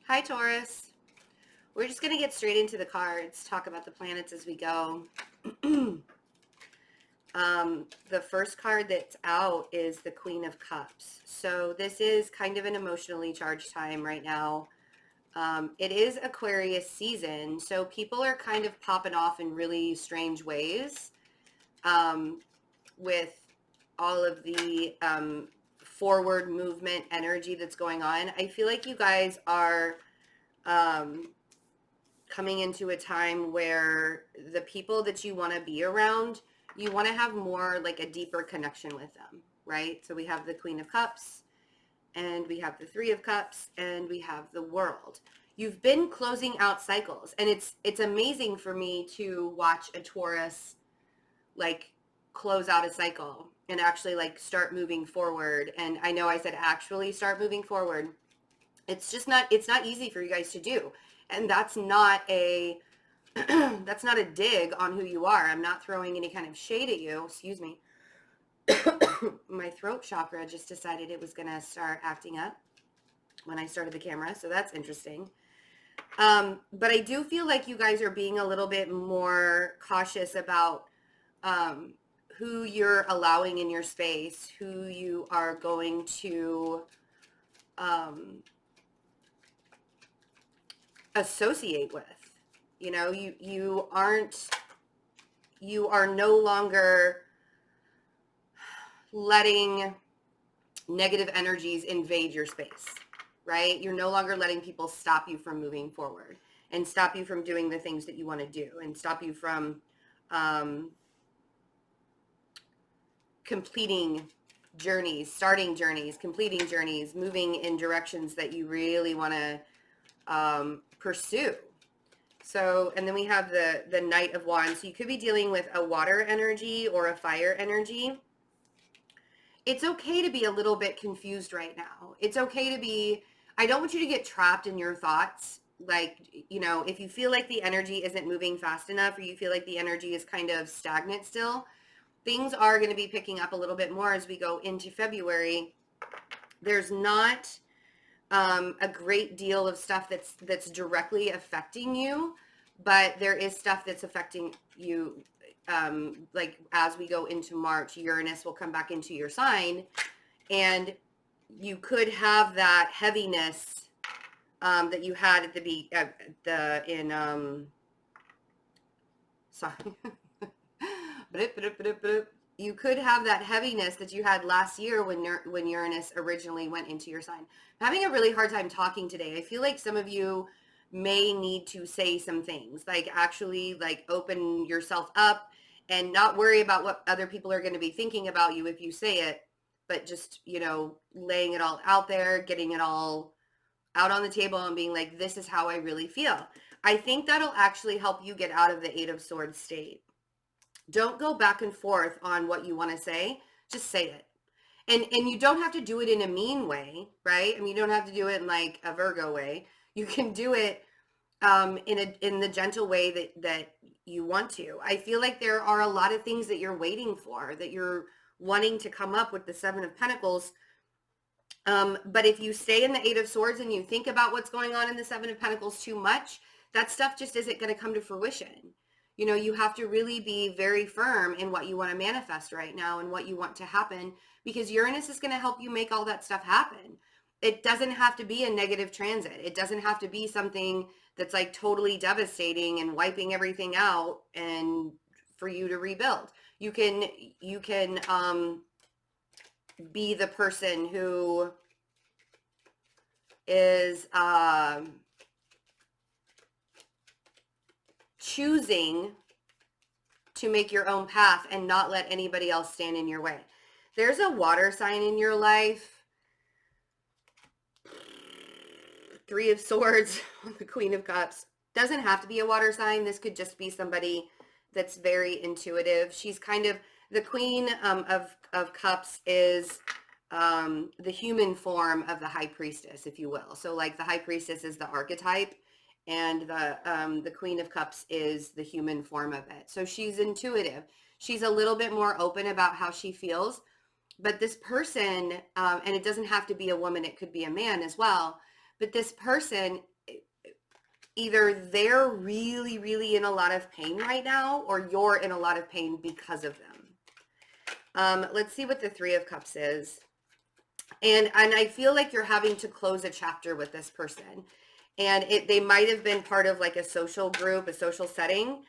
Hi, Taurus. We're just going to get straight into the cards, talk about the planets as we go. The first card that's out is the Queen of Cups. So this is kind of an emotionally charged time right now. It is Aquarius season, so people are kind of popping off in really strange ways with all of the forward movement energy that's going on. I feel like you guys are coming into a time where the people that you want to be around, you want to have more like a deeper connection with them, right? So we have the Queen of Cups, and we have the Three of Cups, and we have the World. You've been closing out cycles, and it's amazing for me to watch a Taurus like close out a cycle and actually like start moving forward. And I know I said actually start moving forward. It's not easy for you guys to do. And that's not a that's not a dig on who you are. I'm not throwing any kind of shade at you. Excuse me. My throat chakra just decided it was going to start acting up when I started the camera. So that's interesting. But I do feel like you guys are being a little bit more cautious about who you're allowing in your space, who you are going to associate with. You know, you are no longer letting negative energies invade your space, right? You're no longer letting people stop you from moving forward and stop you from doing the things that you want to do and stop you from completing journeys, starting journeys, completing journeys, moving in directions that you really want to pursue. So, and then we have the Knight of Wands. So you could be dealing with a water energy or a fire energy. It's okay to be a little bit confused right now. It's okay to be, I don't want you to get trapped in your thoughts. Like, you know, if you feel like the energy isn't moving fast enough or you feel like the energy is kind of stagnant still, things are going to be picking up a little bit more as we go into February. There's not a great deal of stuff that's directly affecting you, but there is stuff that's affecting you. Like as we go into March, Uranus will come back into your sign, and you could have that heaviness that you had at sorry. You could have that heaviness that you had last year when Uranus originally went into your sign. I'm having a really hard time talking today. I feel like some of you may need to say some things, like actually like open yourself up and not worry about what other people are going to be thinking about you if you say it, but just, you know, laying it all out there, getting it all out on the table and being like, this is how I really feel. I think that'll actually help you get out of the Eight of Swords state. Don't go back and forth on what you want to say. Just say it. And you don't have to do it in a mean way, right? I mean, you don't have to do it in like a Virgo way. You can do it in the gentle way that you want to. I feel like there are a lot of things that you're waiting for, that you're wanting to come up with the Seven of Pentacles. But if you stay in the Eight of Swords and you think about what's going on in the Seven of Pentacles too much, that stuff just isn't going to come to fruition. You know, you have to really be very firm in what you want to manifest right now and what you want to happen, because Uranus is going to help you make all that stuff happen. It doesn't have to be a negative transit. It doesn't have to be something that's like totally devastating and wiping everything out and for you to rebuild. You can be the person who is choosing to make your own path and not let anybody else stand in your way. There's a water sign in your life. Three of Swords, the Queen of Cups. Doesn't have to be a water sign. This could just be somebody that's very intuitive. She's kind of, the Queen of Cups is the human form of the High Priestess, if you will. So like the High Priestess is the archetype, and the Queen of Cups is the human form of it. So she's intuitive. She's a little bit more open about how she feels. But this person, and it doesn't have to be a woman, it could be a man as well. But this person either they're really, really in a lot of pain right now, or you're in a lot of pain because of them. Let's see what the Three of Cups is. And I feel like you're having to close a chapter with this person. And they might have been part of like a social group, a social setting.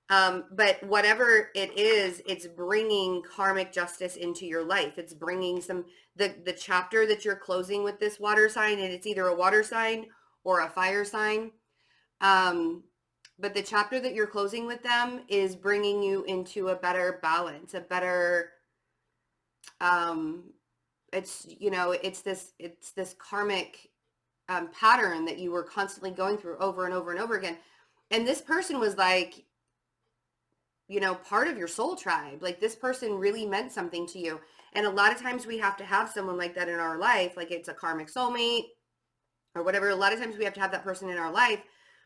But whatever it is, it's bringing karmic justice into your life. It's bringing the chapter that you're closing with this water sign, and it's either a water sign or a fire sign. But the chapter that you're closing with them is bringing you into a better balance, a better, it's, you know, it's this karmic pattern that you were constantly going through over and over and over again. And this person was like, you know, part of your soul tribe. Like this person really meant something to you. And a lot of times we have to have someone like that in our life, like it's a karmic soulmate or whatever. A lot of times we have to have that person in our life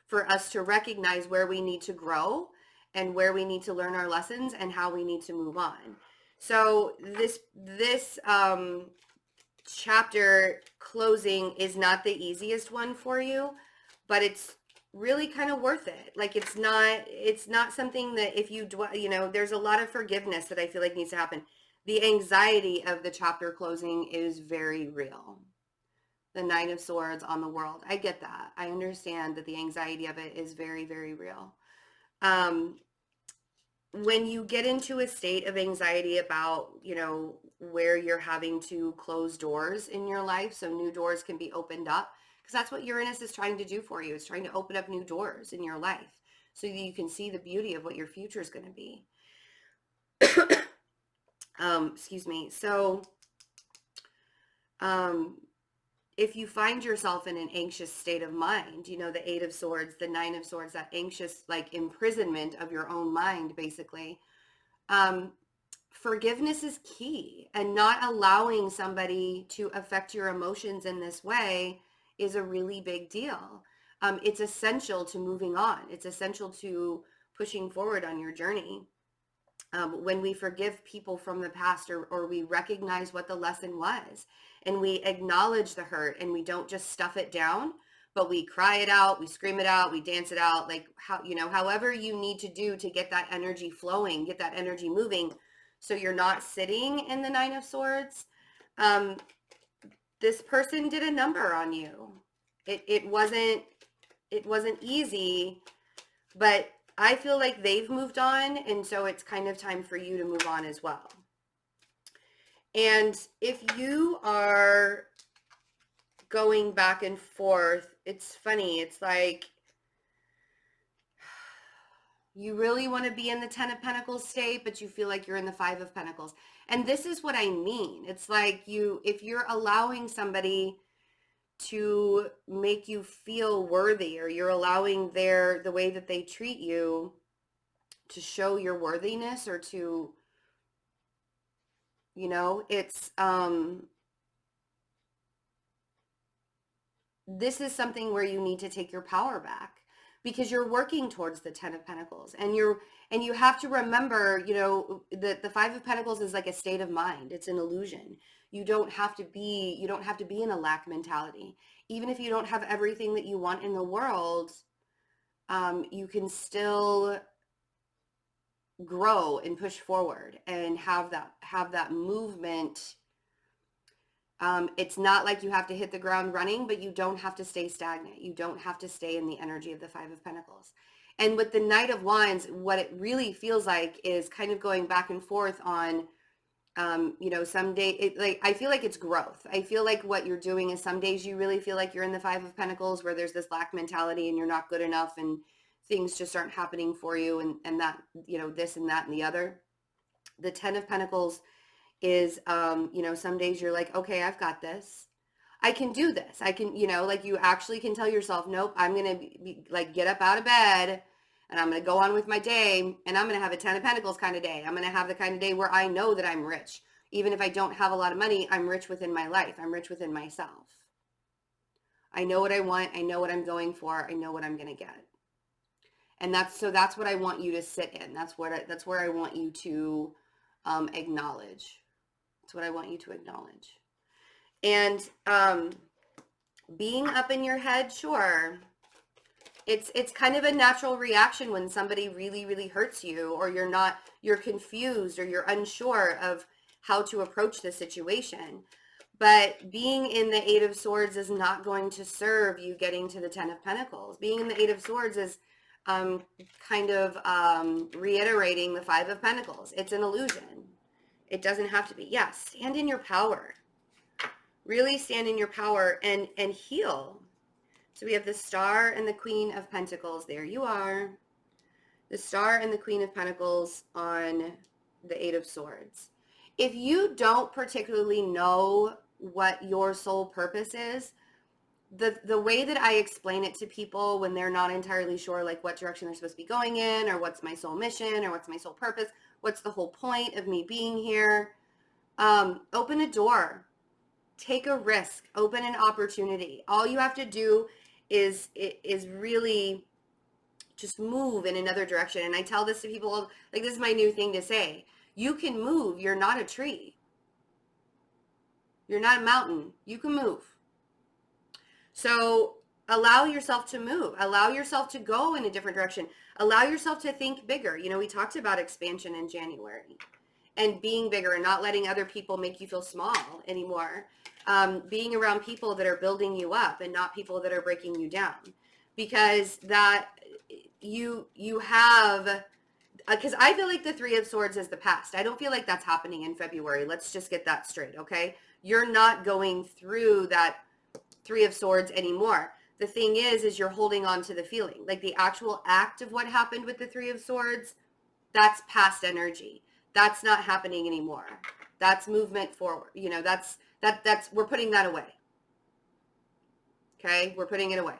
for us to recognize where we need to grow and where we need to learn our lessons and how we need to move on. So this chapter closing is not the easiest one for you, but it's really kind of worth it. Like it's not something that if you you know, there's a lot of forgiveness that I feel like needs to happen. The anxiety of the chapter closing is very real. The Nine of Swords on the world. I get that. I understand that the anxiety of it is very, very real. When you get into a state of anxiety about, you know, where you're having to close doors in your life so new doors can be opened up, because that's what Uranus is trying to do for you. It's trying to open up new doors in your life so that you can see the beauty of what your future is going to be. Excuse me. So, if you find yourself in an anxious state of mind, you know, the Eight of Swords, the Nine of Swords, that anxious, like imprisonment of your own mind, basically, forgiveness is key, and not allowing somebody to affect your emotions in this way is a really big deal. It's essential to moving on. It's essential to pushing forward on your journey. When we forgive people from the past, or we recognize what the lesson was, and we acknowledge the hurt, and we don't just stuff it down, but we cry it out, we scream it out, we dance it out, like how, you know, however you need to do to get that energy flowing, get that energy moving, so you're not sitting in the Nine of Swords. This person did a number on you. It wasn't easy, but I feel like they've moved on, and so it's kind of time for you to move on as well. And if you are going back and forth, it's funny. It's like you really want to be in the Ten of Pentacles state, but you feel like you're in the Five of Pentacles. And this is what I mean. It's like if you're allowing somebody to make you feel worthy, or you're allowing the way that they treat you to show your worthiness, or to, you know, it's, this is something where you need to take your power back, because you're working towards the Ten of Pentacles, and you have to remember, you know, the Five of Pentacles is like a state of mind. It's an illusion. You don't have to be in a lack mentality. Even if you don't have everything that you want in the world, you can still grow and push forward and have that movement. It's not like you have to hit the ground running, but you don't have to stay stagnant. You don't have to stay in the energy of the Five of Pentacles. And with the Knight of Wands, what it really feels like is kind of going back and forth on, you know, some day, like, I feel like it's growth. I feel like what you're doing is some days you really feel like you're in the Five of Pentacles, where there's this lack mentality and you're not good enough and things just aren't happening for you, and that, you know, this and that and the other. The Ten of Pentacles is, you know, some days you're like, okay, I've got this. I can do this. I can, you know, like you actually can tell yourself, nope, I'm going to be like, get up out of bed and I'm going to go on with my day, and I'm going to have a Ten of Pentacles kind of day. I'm going to have the kind of day where I know that I'm rich. Even if I don't have a lot of money, I'm rich within my life. I'm rich within myself. I know what I want. I know what I'm going for. I know what I'm going to get. And that's what I want you to sit in. That's where I want you to acknowledge. That's what I want you to acknowledge. And being up in your head, sure. It's kind of a natural reaction when somebody really, really hurts you, or you're confused, or you're unsure of how to approach the situation. But being in the Eight of Swords is not going to serve you getting to the Ten of Pentacles. Being in the Eight of Swords is kind of reiterating the Five of Pentacles. It's an illusion. It doesn't have to be. Yeah, stand in your power. Really stand in your power and heal. So we have the Star and the Queen of Pentacles. There you are. The Star and the Queen of Pentacles on the Eight of Swords. If you don't particularly know what your soul purpose is, the way that I explain it to people when they're not entirely sure like what direction they're supposed to be going in, or what's my soul mission, or what's my soul purpose, what's the whole point of me being here, open a door, take a risk, open an opportunity. All you have to do is really just move in another direction. And I tell this to people, like, this is my new thing to say. You can move. You're not a tree. You're not a mountain. You can move. So allow yourself to move. Allow yourself to go in a different direction. Allow yourself to think bigger. You know, we talked about expansion in January and being bigger and not letting other people make you feel small anymore. Being around people that are building you up and not people that are breaking you down. Because that you have, because I feel like the Three of Swords is the past. I don't feel like that's happening in February. Let's just get that straight, okay? You're not going through that Three of Swords anymore. The thing is you're holding on to the feeling. Like the actual act of what happened with the Three of Swords, that's past energy. That's not happening anymore. That's movement forward. You know, that's we're putting that away. Okay? We're putting it away.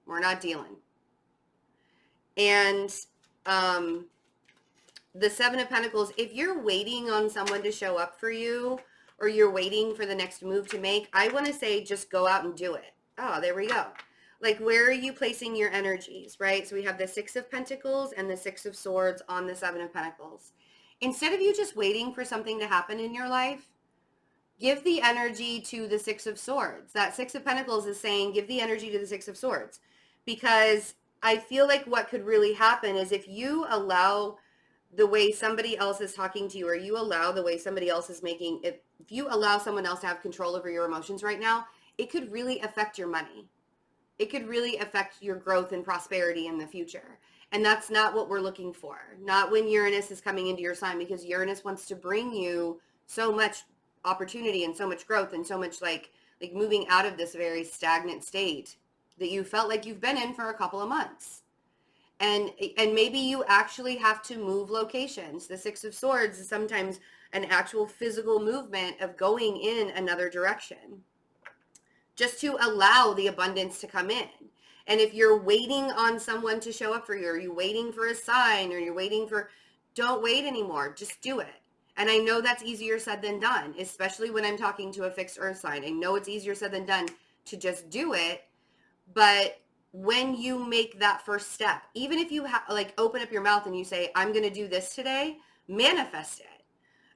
We're not dealing. And the Seven of Pentacles, if you're waiting on someone to show up for you, or you're waiting for the next move to make, I want to say just go out and do it. Oh, there we go. Like, where are you placing your energies, right? So we have the Six of Pentacles and the Six of Swords on the Seven of Pentacles. Instead of you just waiting for something to happen in your life, give the energy to the Six of Swords. That Six of Pentacles is saying give the energy to the Six of Swords. Because I feel like what could really happen is if you allow the way somebody else is talking to you, or you allow the way somebody else is making it, if you allow someone else to have control over your emotions right now, it could really affect your money. It could really affect your growth and prosperity in the future. And that's not what we're looking for. Not when Uranus is coming into your sign, because Uranus wants to bring you so much opportunity and so much growth and so much like moving out of this very stagnant state that you felt like you've been in for a couple of months. And maybe you actually have to move locations. The Six of Swords is sometimes an actual physical movement of going in another direction, just to allow the abundance to come in. And if you're waiting on someone to show up for you, or you're waiting for a sign, or you're waiting for, don't wait anymore. Just do it. And I know that's easier said than done, especially when I'm talking to a fixed earth sign. I know it's easier said than done to just do it. But when you make that first step, even if you open up your mouth and you say, I'm going to do this today, manifest it.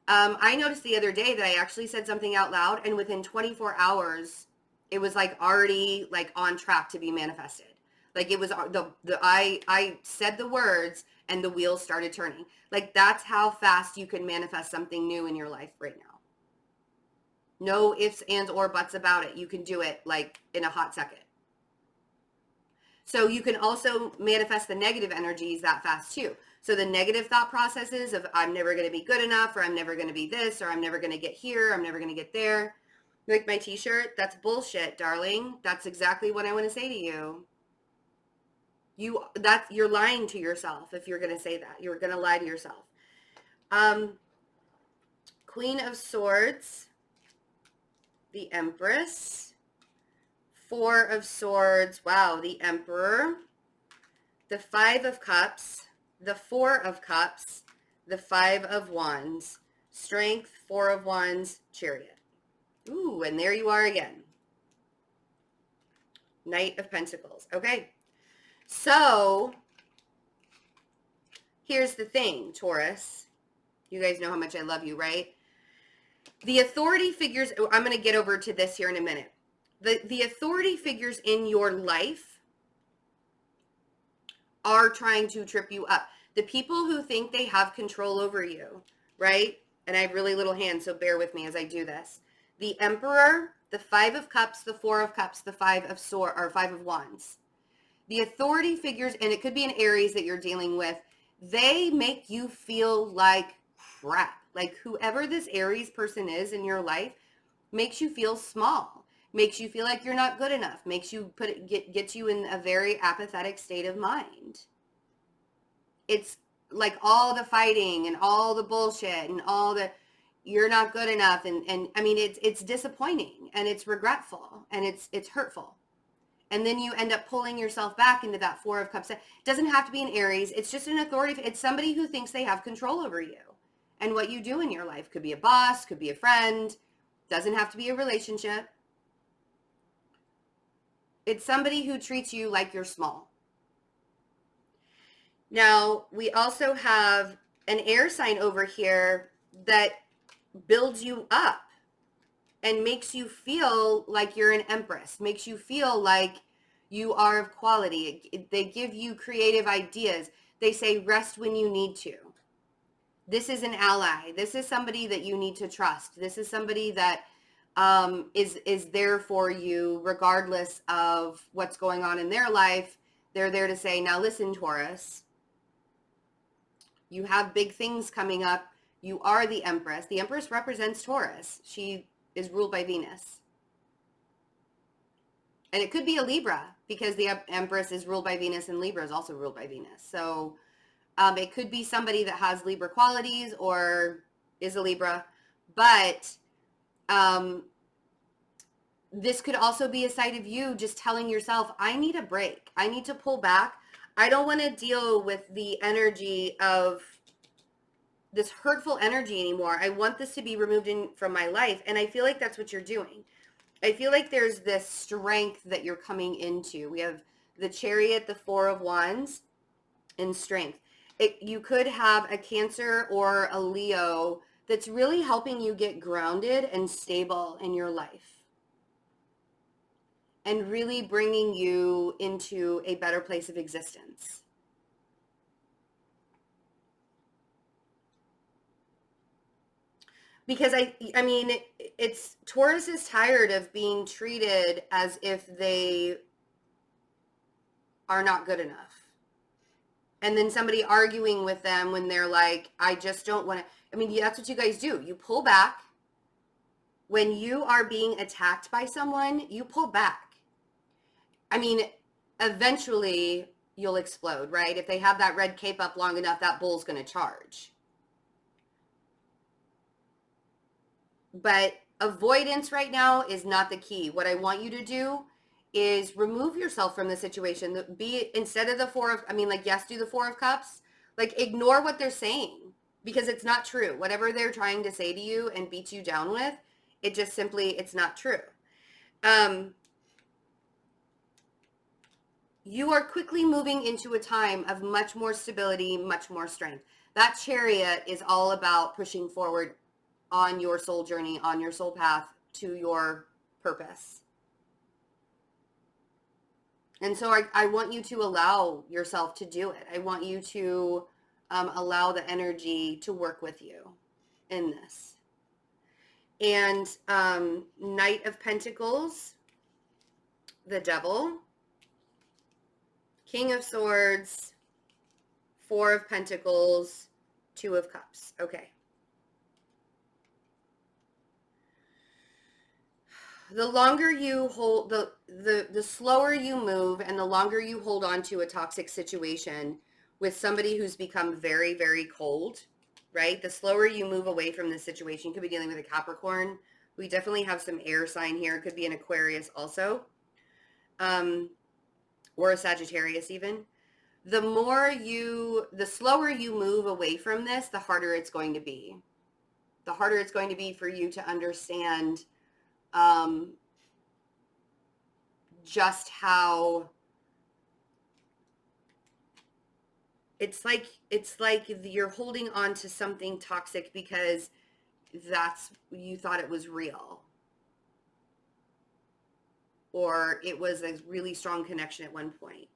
I noticed the other day that I actually said something out loud, and within 24 hours, it was already on track to be manifested. It was I said the words and the wheels started turning. That's how fast you can manifest something new in your life right now. No ifs, ands, or buts about it. You can do it in a hot second. So you can also manifest the negative energies that fast too. So the negative thought processes of I'm never going to be good enough, or I'm never going to be this, or I'm never going to get here, I'm never going to get there. Like my t-shirt, that's bullshit, darling. That's exactly what I want to say to you. You're lying to yourself if you're going to say that. You're going to lie to yourself. Queen of Swords, the Empress, Four of Swords, wow, the Emperor, the Five of Cups, the Four of Cups, the Five of Wands, Strength, Four of Wands, Chariot. Ooh, and there you are again. Knight of Pentacles. Okay, so here's the thing, Taurus. You guys know how much I love you, right? The authority figures, I'm going to get over to this here in a minute. The authority figures in your life are trying to trip you up. The people who think they have control over you, right? And I have really little hands, so bear with me as I do this. The Emperor, the Five of Cups, the Four of Cups, the Five of Wands. The authority figures, and it could be an Aries that you're dealing with, they make you feel like crap. Like whoever this Aries person is in your life makes you feel small, makes you feel like you're not good enough, makes you gets you in a very apathetic state of mind. It's like all the fighting and all the bullshit and all the you're not good enough, and I mean it's disappointing and it's regretful and it's hurtful. And then you end up pulling yourself back into that Four of Cups. It doesn't have to be an Aries. It's just an authority. It's somebody who thinks they have control over you and what you do in your life. Could be a boss, could be a friend. Doesn't have to be a relationship. It's somebody who treats you like you're small. Now, we also have an air sign over here that builds you up and makes you feel like you're an empress, makes you feel like you are of quality. They give you creative ideas. They say rest when you need to. This is an ally. This is somebody that you need to trust. This is somebody that is there for you regardless of what's going on in their life. They're there to say, now listen, Taurus, you have big things coming up. You are the Empress. The Empress represents Taurus. She is ruled by Venus. And it could be a Libra because the Empress is ruled by Venus and Libra is also ruled by Venus. So it could be somebody that has Libra qualities or is a Libra. But this could also be a side of you just telling yourself, I need a break. I need to pull back. I don't want to deal with the energy of this hurtful energy anymore. I want this to be removed from my life. And I feel like that's what you're doing. I feel like there's this strength that you're coming into. We have the Chariot, the Four of Wands, and strength. You could have a Cancer or a Leo that's really helping you get grounded and stable in your life and really bringing you into a better place of existence. Because I mean, it's Taurus is tired of being treated as if they are not good enough. And then somebody arguing with them when they're like, I just don't want to. I mean, that's what you guys do. You pull back. When you are being attacked by someone, you pull back. I mean, eventually you'll explode, right? If they have that red cape up long enough, that bull's going to charge. But avoidance right now is not the key. What I want you to do is remove yourself from the situation. Instead of the yes, do the Four of Cups. Like, ignore what they're saying because it's not true. Whatever they're trying to say to you and beat you down with, it's not true. You are quickly moving into a time of much more stability, much more strength. That Chariot is all about pushing forward on your soul journey, on your soul path to your purpose. And so I want you to allow yourself to do it. I want you to allow the energy to work with you in this. And Knight of Pentacles, the Devil, King of Swords, Four of Pentacles, Two of Cups. Okay. The longer you hold, the slower you move and the longer you hold on to a toxic situation with somebody who's become very, very cold, right? The slower you move away from this situation. You could be dealing with a Capricorn. We definitely have some air sign here. It could be an Aquarius also. Or a Sagittarius even. The slower you move away from this, the harder it's going to be. The harder it's going to be for you to understand just how it's like you're holding on to something toxic because you thought it was real, or it was a really strong connection at one point,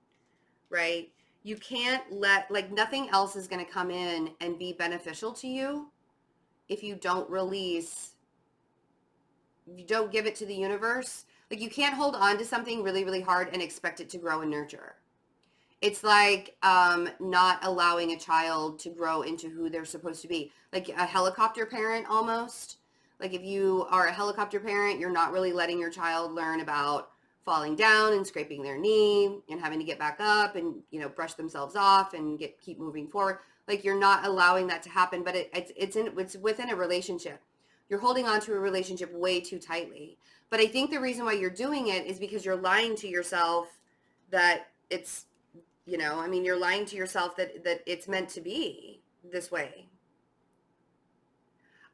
right? you can't let, like, nothing else is going to come in and be beneficial to you if you don't release, you don't give it to the universe. Like, you can't hold on to something really, really hard and expect it to grow and nurture. It's like not allowing a child to grow into who they're supposed to be. Like a helicopter parent almost. Like if you are a helicopter parent, you're not really letting your child learn about falling down and scraping their knee and having to get back up and, you know, brush themselves off and keep moving forward. Like you're not allowing that to happen, but it's within a relationship. You're holding on to a relationship way too tightly. But I think the reason why you're doing it is because you're lying to yourself that it's, you know, I mean, you're lying to yourself that it's meant to be this way.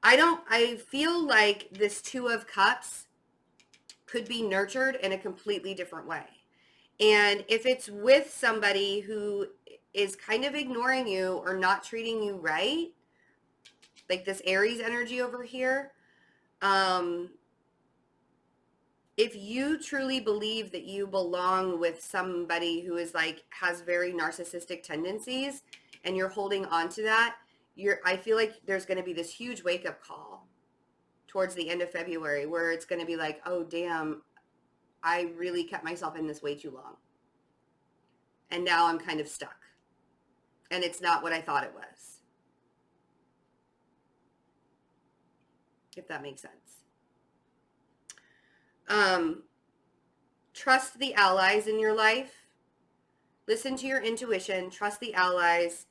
I feel like this Two of Cups could be nurtured in a completely different way. And if it's with somebody who is kind of ignoring you or not treating you right, like this Aries energy over here, if you truly believe that you belong with somebody who is like, has very narcissistic tendencies and you're holding on to that, I feel like there's going to be this huge wake up call towards the end of February where it's going to be like, oh, damn, I really kept myself in this way too long. And now I'm kind of stuck. And it's not what I thought it was. If that makes sense. Trust the allies in your life. Listen to your intuition. Trust the allies.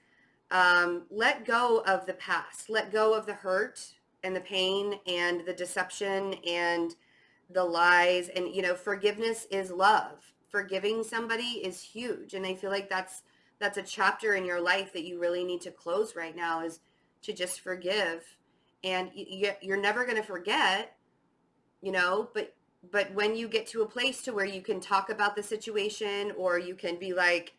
Let go of the past. Let go of the hurt and the pain and the deception and the lies. And, you know, forgiveness is love. Forgiving somebody is huge. And I feel like that's a chapter in your life that you really need to close right now, is to just forgive. And you're never going to forget, you know, but when you get to a place to where you can talk about the situation, or you can be like,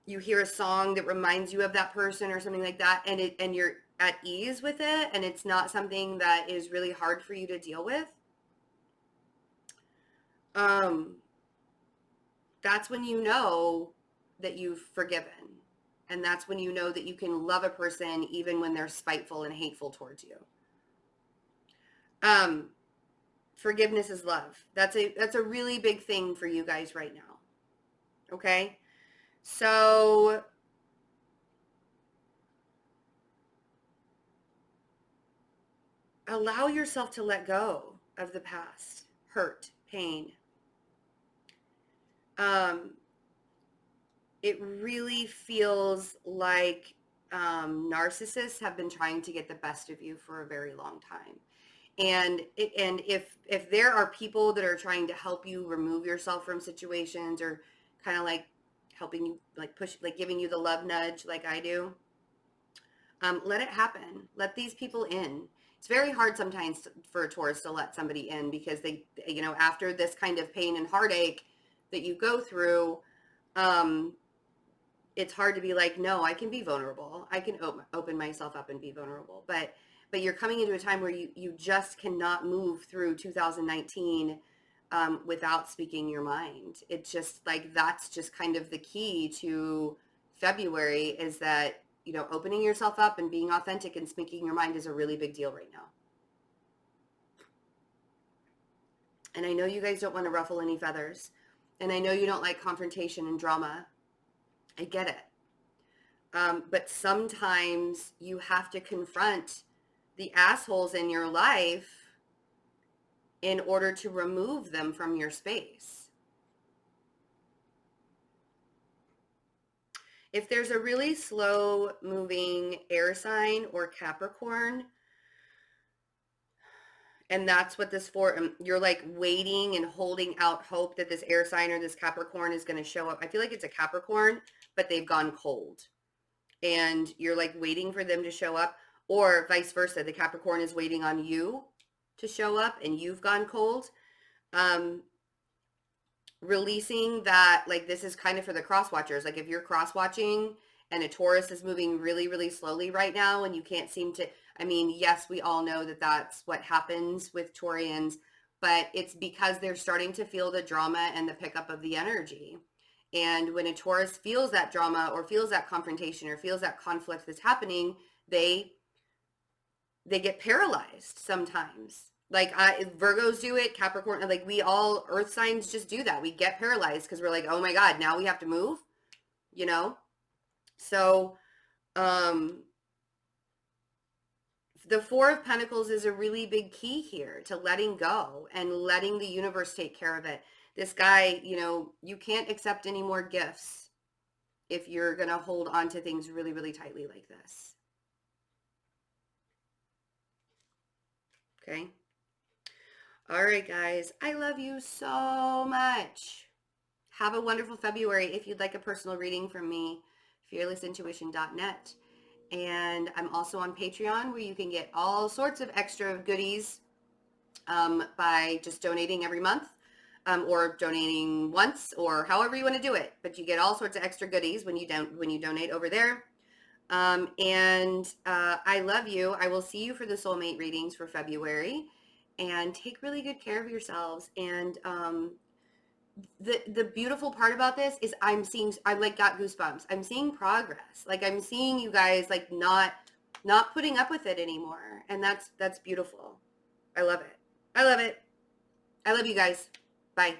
you hear a song that reminds you of that person or something like that, and you're at ease with it, and it's not something that is really hard for you to deal with, that's when you know that you've forgiven. And that's when you know that you can love a person even when they're spiteful and hateful towards you. Forgiveness is love. That's a really big thing for you guys right now. Okay? So allow yourself to let go of the past, hurt, pain. It really feels like narcissists have been trying to get the best of you for a very long time. And if there are people that are trying to help you remove yourself from situations, or kind of like helping you, like push, like giving you the love nudge like I do, let it happen. Let these people in. It's very hard sometimes for a Taurus to let somebody in, because they, you know, after this kind of pain and heartache that you go through, it's hard to be like, no, I can be vulnerable. I can open myself up and be vulnerable. But you're coming into a time where you just cannot move through 2019 without speaking your mind. It's just like, that's just kind of the key to February, is that, you know, opening yourself up and being authentic and speaking your mind is a really big deal right now. And I know you guys don't want to ruffle any feathers. And I know you don't like confrontation and drama. I get it. But sometimes you have to confront the assholes in your life in order to remove them from your space. If there's a really slow moving air sign or Capricorn, and that's what this for, you're like waiting and holding out hope that this air sign or this Capricorn is going to show up. I feel like it's a Capricorn, but they've gone cold. And you're like waiting for them to show up, or vice versa. The Capricorn is waiting on you to show up and you've gone cold. Releasing that, like, this is kind of for the cross watchers. Like if you're cross watching and a Taurus is moving really, really slowly right now and you can't seem to, I mean, yes, we all know that that's what happens with Taurians, but it's because they're starting to feel the drama and the pickup of the energy. And when a Taurus feels that drama or feels that confrontation or feels that conflict that's happening, they get paralyzed sometimes. Like Virgos do it, Capricorn, like we all earth signs just do that. We get paralyzed because we're like, oh my God, now we have to move, you know? So the Four of Pentacles is a really big key here to letting go and letting the universe take care of it. This guy, you know, you can't accept any more gifts if you're going to hold on to things really, really tightly like this. Okay. All right, guys. I love you so much. Have a wonderful February. If you'd like a personal reading from me, fearlessintuition.net. And I'm also on Patreon, where you can get all sorts of extra goodies by just donating every month, or donating once, or however you want to do it. But you get all sorts of extra goodies when you donate over there. I love you. I will see you for the soulmate readings for February, and take really good care of yourselves. And the beautiful part about this is I like got goosebumps. I'm seeing progress. Like I'm seeing you guys like not putting up with it anymore. And that's beautiful. I love it. I love it. I love you guys. Bye.